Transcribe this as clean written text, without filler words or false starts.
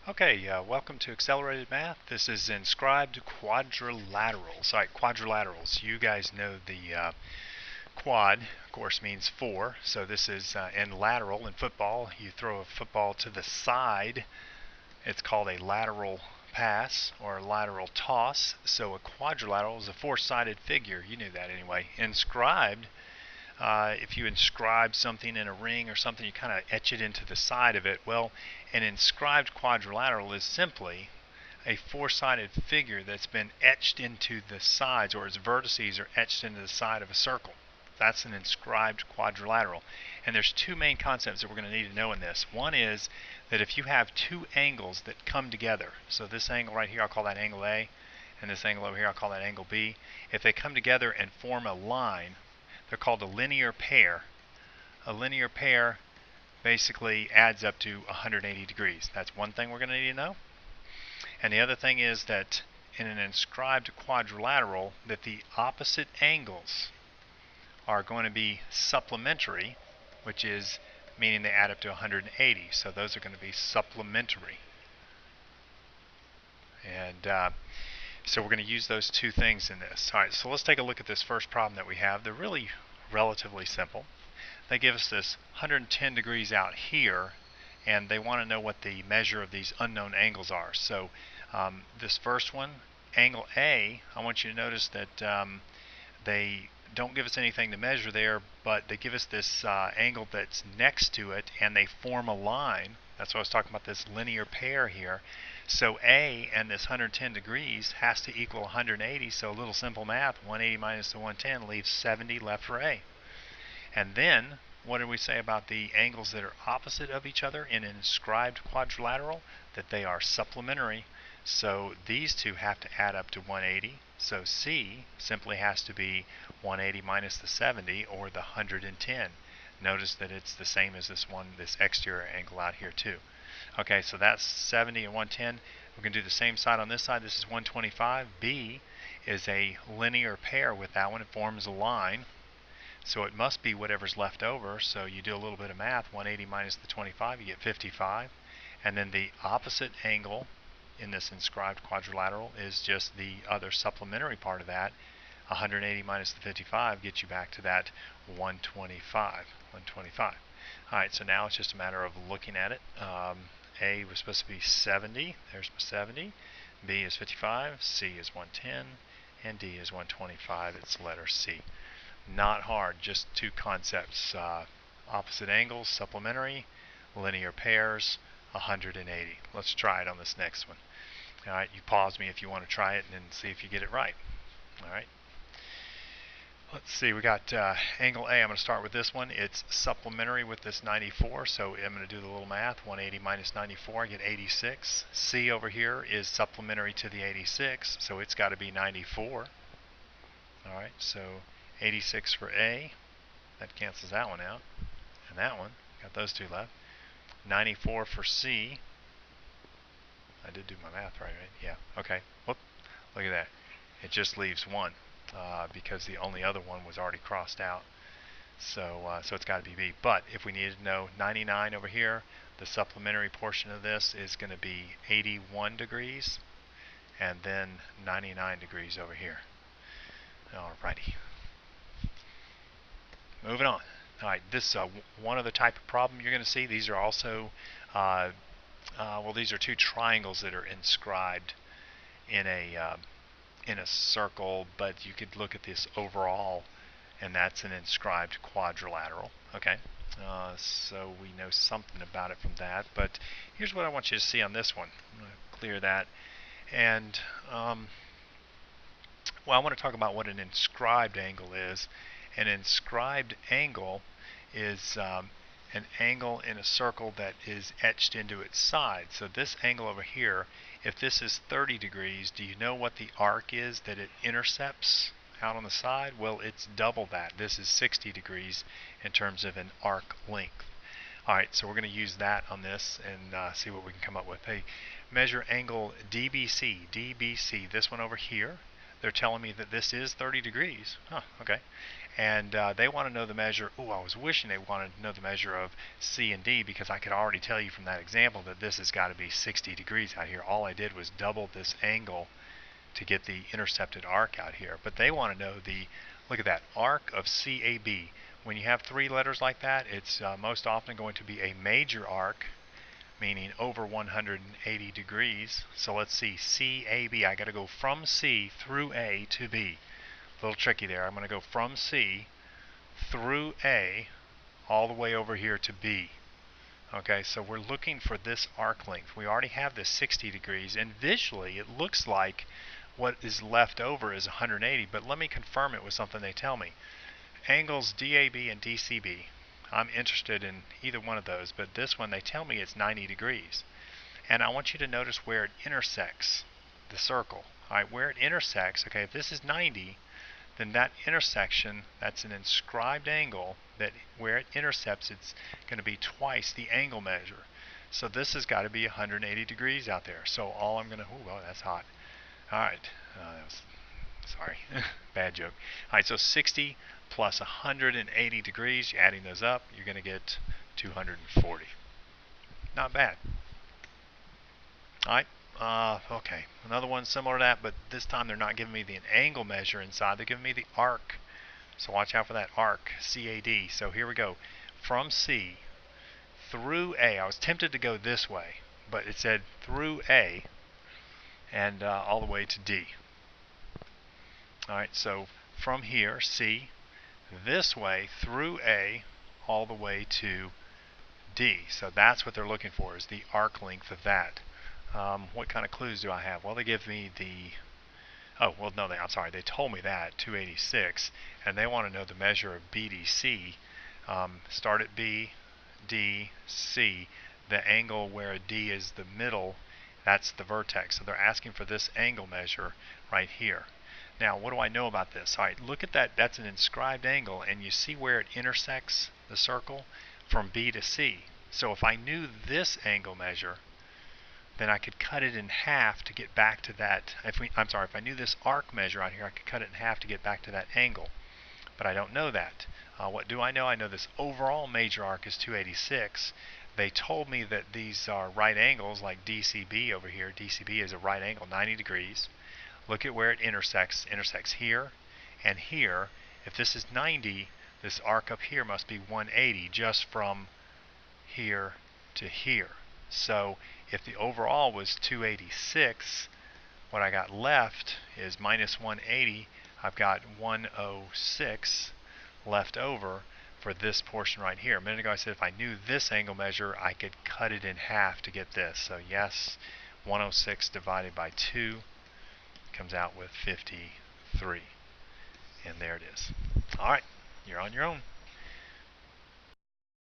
Okay, welcome to Accelerated Math. This is Inscribed Quadrilaterals. All right, quadrilaterals. You guys know the quad, of course, means four. So this is in lateral in football. You throw a football to the side. It's called a lateral pass or a lateral toss. So a quadrilateral is a four-sided figure. You knew that anyway. Inscribed. If you inscribe something in a ring or something, you kind of etch it into the side of it. Well, an inscribed quadrilateral is simply a four-sided figure that's been etched into the sides, or its vertices are etched into the side of a circle. That's an inscribed quadrilateral. And there's two main concepts that we're going to need to know in this. One is that if you have two angles that come together, so this angle right here, I'll call that angle A, and this angle over here, I'll call that angle B. If they come together and form a line, they're called a linear pair. A linear pair basically adds up to 180 degrees. That's one thing we're going to need to know. And the other thing is that in an inscribed quadrilateral, that the opposite angles are going to be supplementary, which is meaning they add up to 180. So those are going to be supplementary. And so we're going to use those two things in this. All right, so let's take a look at this first problem that we have. They're really relatively simple. They give us this 110 degrees out here, and they want to know what the measure of these unknown angles are. So this first one, angle A, I want you to notice that they don't give us anything to measure there, but they give us this angle that's next to it, and they form a line. That's what I was talking about, this linear pair here. So A and this 110 degrees has to equal 180, so a little simple math, 180 minus the 110 leaves 70 left for A. And then, what did we say about the angles that are opposite of each other in an inscribed quadrilateral? That they are supplementary. So these two have to add up to 180. So C simply has to be 180 minus the 70, or the 110. Notice that it's the same as this one, this exterior angle out here too. Okay, so that's 70 and 110. We're going to do the same side on this side. This is 125. B is a linear pair with that one. It forms a line. So it must be whatever's left over. So you do a little bit of math. 180 minus the 25, you get 55. And then the opposite angle in this inscribed quadrilateral is just the other supplementary part of that. 180 minus the 55 gets you back to that 125. Alright, so now it's just a matter of looking at it. A was supposed to be 70. There's 70. B is 55. C is 110. And D is 125. It's letter C. Not hard, just two concepts. Opposite angles, supplementary, linear pairs, 180. Let's try it on this next one. Alright, you pause me if you want to try it and then see if you get it right. Alright. Let's see, we got angle A. I'm going to start with this one. It's supplementary with this 94, so I'm going to do the little math. 180 minus 94, I get 86. C over here is supplementary to the 86, so it's got to be 94. Alright, so 86 for A. That cancels that one out. And that one, got those two left. 94 for C. I did do my math right? Yeah, okay. Whoop, look at that. It just leaves one. Because the only other one was already crossed out. So it's got to be B. But if we needed to know 99 over here, the supplementary portion of this is going to be 81 degrees, and then 99 degrees over here. Alrighty. Moving on. Alright, this one other type of problem you're going to see. These are also, well, these are two triangles that are inscribed in a circle, but you could look at this overall, and that's an inscribed quadrilateral. Okay, so we know something about it from that, but here's what I want you to see on this one. I'm going to clear that, and well, I want to talk about what an inscribed angle is. An inscribed angle is an angle in a circle that is etched into its side. So this angle over here, if this is 30 degrees, do you know what the arc is that it intercepts out on the side? Well, it's double that. This is 60 degrees in terms of an arc length. Alright, so we're going to use that on this and see what we can come up with. Hey, measure angle DBC. DBC, this one over here. They're telling me that this is 30 degrees. Huh, okay. And they want to know the measure. Oh, I was wishing they wanted to know the measure of C and D, because I could already tell you from that example that this has got to be 60 degrees out here. All I did was double this angle to get the intercepted arc out here. But they want to know the, look at that, arc of CAB. When you have three letters like that, it's most often going to be a major arc, meaning over 180 degrees. So let's see, CAB. I got to go from C through A to B. A little tricky there. I'm going to go from C through A all the way over here to B. Okay, so we're looking for this arc length. We already have this 60 degrees, and visually it looks like what is left over is 180, but let me confirm it with something they tell me. Angles DAB and DCB, I'm interested in either one of those, but this one they tell me it's 90 degrees. And I want you to notice where it intersects the circle. Alright, where it intersects, okay, if this is 90, then that intersection, that's an inscribed angle, that where it intercepts, it's going to be twice the angle measure. So this has got to be 180 degrees out there. So all I'm going to, oh, that's hot. Alright, sorry, bad joke. Alright, so 60 plus 180 degrees, you're adding those up, you're going to get 240. Not bad. Alright, okay, another one similar to that, but this time they're not giving me the angle measure inside, they're giving me the arc. So watch out for that arc, CAD. So here we go. From C through A. I was tempted to go this way, but it said through A and all the way to D. Alright, so from here, C, this way through A all the way to D. So that's what they're looking for, is the arc length of that. What kind of clues do I have? Well, they give me the, oh, well, no, I'm sorry, they told me that, 286, and they want to know the measure of BDC. Start at B, D, C, the angle where a D is the middle, that's the vertex. So they're asking for this angle measure right here. Now, what do I know about this? All right, look at that, that's an inscribed angle, and you see where it intersects the circle from B to C. So if I knew this angle measure, then I could cut it in half to get back to that. If I knew this arc measure out here, I could cut it in half to get back to that angle. But I don't know that. What do I know? I know this overall major arc is 286. They told me that these are right angles, like DCB over here. DCB is a right angle, 90 degrees. Look at where it intersects. Intersects here and here. If this is 90, this arc up here must be 180, just from here to here. So if the overall was 286, what I got left is minus 180. I've got 106 left over for this portion right here. A minute ago I said if I knew this angle measure, I could cut it in half to get this. So yes, 106 divided by 2 comes out with 53. And there it is. Alright, you're on your own.